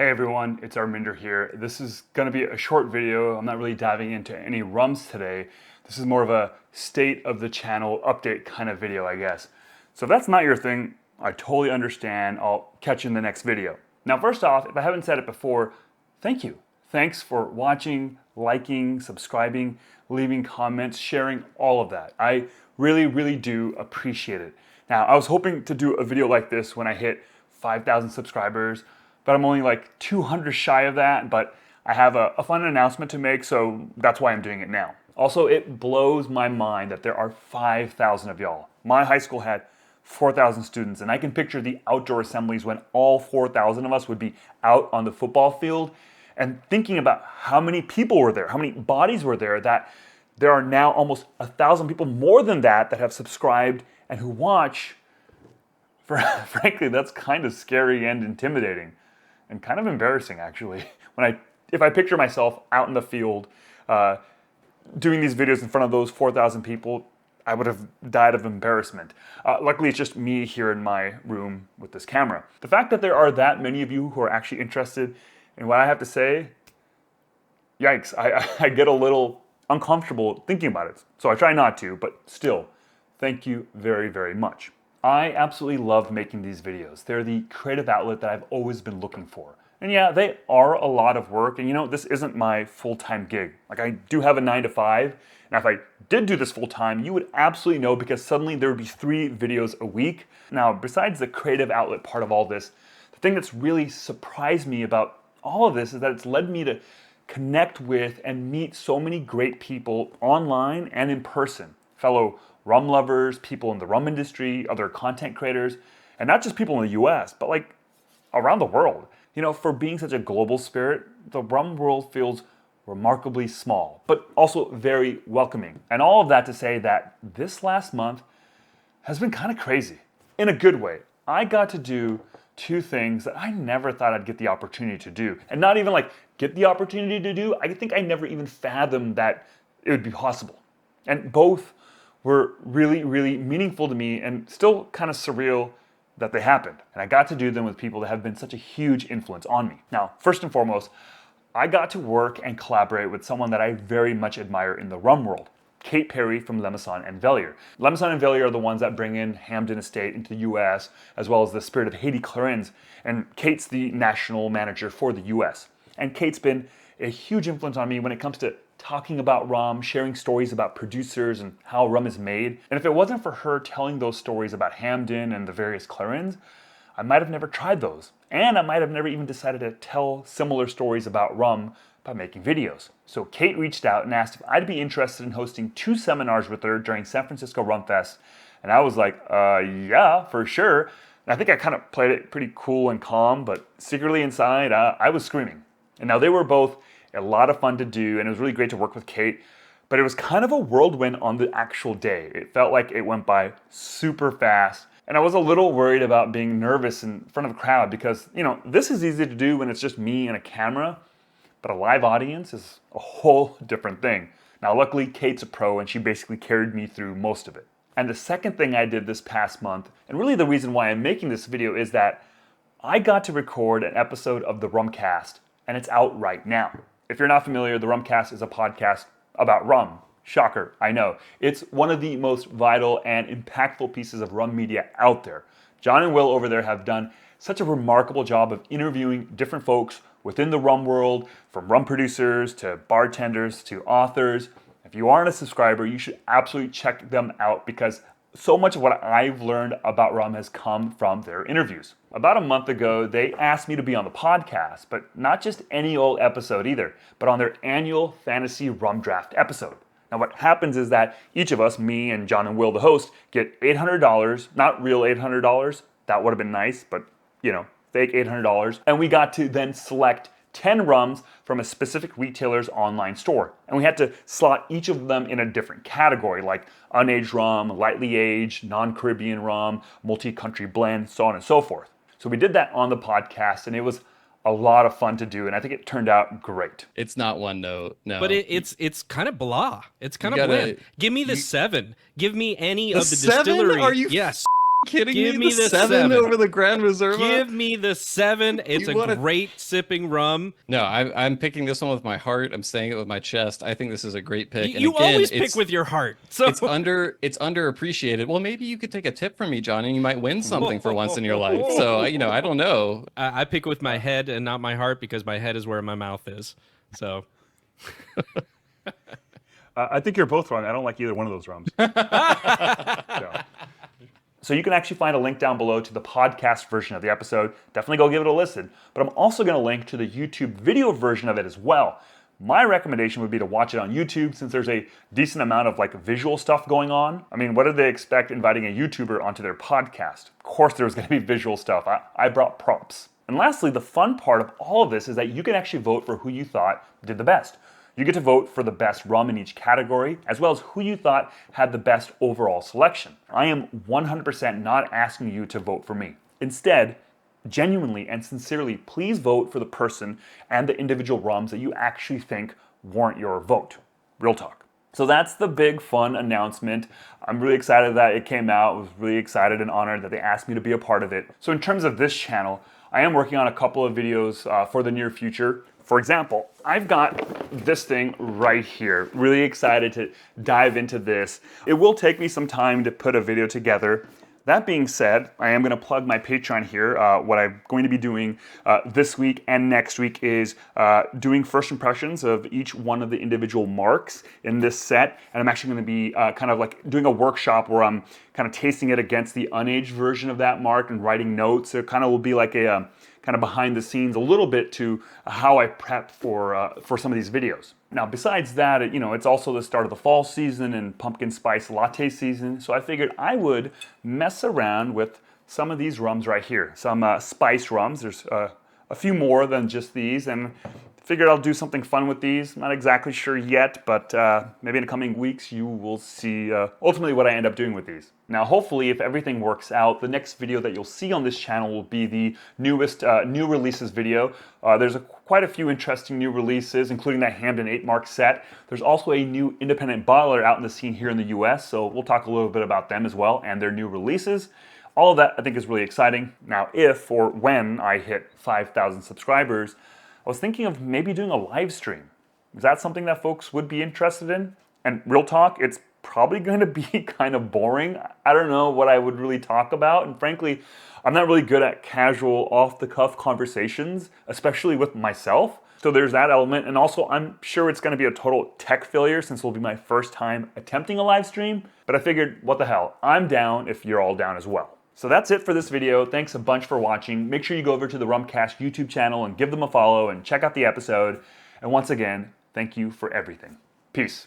Hey everyone, it's Arminder here. This is going to be a short video. I'm not really diving into any rums today. This is more of a state of the channel update kind of video, I guess. So if that's not your thing, I totally understand. I'll catch you in the next video. Now, first off, if I haven't said it before, thank you. Thanks for watching, liking, subscribing, leaving comments, sharing, all of that. I really do appreciate it. Now, I was hoping to do a video like this when I hit 5,000 subscribers, but I'm only like 200 shy of that, but I have a fun announcement to make, so that's why I'm doing it now. Also, it blows my mind that there are 5,000 of y'all. My high school had 4,000 students, and I can picture the outdoor assemblies when all 4,000 of us would be out on the football field, and thinking about how many people were there, how many bodies were there, that there are now almost 1,000 people more than that have subscribed and who watch. Frankly, that's kind of scary and intimidating. And kind of embarrassing, actually. If I picture myself out in the field doing these videos in front of those 4,000 people, I would have died of embarrassment. Luckily, it's just me here in my room with this camera. The fact that there are that many of you who are actually interested in what I have to say, yikes, I get a little uncomfortable thinking about it. So I try not to, but still, thank you very much. I absolutely love making these videos. They're the creative outlet that I've always been looking for. And yeah, they are a lot of work, and you know, this isn't my full-time gig. Like, I do have a 9 to 5, and if I did do this full-time, you would absolutely know, because suddenly there would be 3 videos a week. Now, besides the creative outlet part of all this, the thing that's really surprised me about all of this is that it's led me to connect with and meet so many great people online and in person. Fellow rum lovers, people in the rum industry, other content creators, and not just people in the US, but like around the world. You know, for being such a global spirit, the rum world feels remarkably small, but also very welcoming. And all of that to say that this last month has been kind of crazy, in a good way. I got to do 2 things that I never thought I'd get the opportunity to do. And not even like get the opportunity to do, I think I never even fathomed that it would be possible. And both were really meaningful to me, and still kind of surreal that they happened. And I got to do them with people that have been such a huge influence on me. Now, first and foremost, I got to work and collaborate with someone that I very much admire in the rum world, Kate Perry from Lemison and Vellier. Lemison and Vellier are the ones that bring in Hampden Estate into the US, as well as the Spirit of Haiti Clarins, and Kate's the national manager for the US. And Kate's been a huge influence on me when it comes to talking about rum, sharing stories about producers and how rum is made. And if it wasn't for her telling those stories about Hampden and the various Clarins, I might have never tried those. And I might have never even decided to tell similar stories about rum by making videos. So Kate reached out and asked if I'd be interested in hosting 2 seminars with her during San Francisco Rum Fest. And I was like, yeah, for sure. And I think I kind of played it pretty cool and calm, but secretly inside, I was screaming. And now they were both a lot of fun to do, and it was really great to work with Kate, but it was kind of a whirlwind on the actual day. It felt like it went by super fast, and I was a little worried about being nervous in front of a crowd because, you know, this is easy to do when it's just me and a camera, but a live audience is a whole different thing. Now, luckily, Kate's a pro, and she basically carried me through most of it. And the second thing I did this past month, and really the reason why I'm making this video, is that I got to record an episode of the Rumcast, and it's out right now. If you're not familiar, the Rumcast is a podcast about rum. Shocker, I know. It's one of the most vital and impactful pieces of rum media out there. John and Will over there have done such a remarkable job of interviewing different folks within the rum world, from rum producers to bartenders to authors. If you aren't a subscriber, you should absolutely check them out, because so much of what I've learned about rum has come from their interviews. About a month ago, they asked me to be on the podcast, but not just any old episode either, but on their annual Fantasy Rum Draft episode. Now what happens is that each of us, me and John and Will, the host, get $800, not real $800, that would have been nice, but you know, fake $800, and we got to then select 10 rums from a specific retailer's online store. And we had to slot each of them in a different category, like unaged rum, lightly aged, non-Caribbean rum, multi-country blend, so on and so forth. So we did that on the podcast, and it was a lot of fun to do, and I think it turned out great. It's not one note, no. But it's kind of blah. It's kind of bland. Give me the 7. Give me any of the 7? distillery. Are you yes. kidding Give me? me the 7 7. over the Grand Reserva? Give me the 7. It's You wanna- great sipping rum. No, I'm picking this one with my heart. I'm saying it with my chest. I think this is a great pick. And You again, always pick with your heart. So it's underappreciated. Well, maybe you could take a tip from me, John, and you might win something for once in your life. So, I don't know. I pick with my head and not my heart because my head is where my mouth is. So I think you're both wrong. I don't like either one of those rums. So you can actually find a link down below to the podcast version of the episode. Definitely go give it a listen. But I'm also going to link to the YouTube video version of it as well. My recommendation would be to watch it on YouTube since there's a decent amount of like visual stuff going on. I mean, what did they expect inviting a YouTuber onto their podcast? Of course there was going to be visual stuff. I brought props. And lastly, the fun part of all of this is that you can actually vote for who you thought did the best. You get to vote for the best rum in each category, as well as who you thought had the best overall selection. I am 100% not asking you to vote for me. Instead, genuinely and sincerely, please vote for the person and the individual rums that you actually think warrant your vote. Real talk. So that's the big fun announcement. I'm really excited that it came out. I was really excited and honored that they asked me to be a part of it. So in terms of this channel, I am working on a couple of videos for the near future. For example, I've got this thing right here. Really excited to dive into this. It will take me some time to put a video together. That being said, I am going to plug my Patreon here. What I'm going to be doing this week and next week is doing first impressions of each one of the individual marks in this set. And I'm actually going to be kind of like doing a workshop where I'm kind of tasting it against the unaged version of that mark and writing notes. So it kind of will be like a kind of behind the scenes a little bit to how I prep for some of these videos. Now, besides that, it's also the start of the fall season and pumpkin spice latte season. So I figured I would mess around with some of these rums right here. Some spice rums. There's a few more than just these, and figured I'll do something fun with these. Not exactly sure yet, but maybe in the coming weeks you will see ultimately what I end up doing with these. Now, hopefully, if everything works out, the next video that you'll see on this channel will be the newest new releases video. There's quite a few interesting new releases, including that Hamden 8 Mark set. There's also a new independent bottler out in the scene here in the US, so we'll talk a little bit about them as well and their new releases. All of that I think is really exciting. Now, if or when I hit 5,000 subscribers, I was thinking of maybe doing a live stream. Is that something that folks would be interested in? And real talk, it's probably going to be kind of boring. I don't know what I would really talk about. And frankly, I'm not really good at casual, off-the-cuff conversations, especially with myself. So there's that element. And also, I'm sure it's going to be a total tech failure since it'll be my first time attempting a live stream. But I figured, what the hell? I'm down if you're all down as well. So that's it for this video. Thanks a bunch for watching. Make sure you go over to the Rumcast YouTube channel and give them a follow and check out the episode. And once again, thank you for everything. Peace.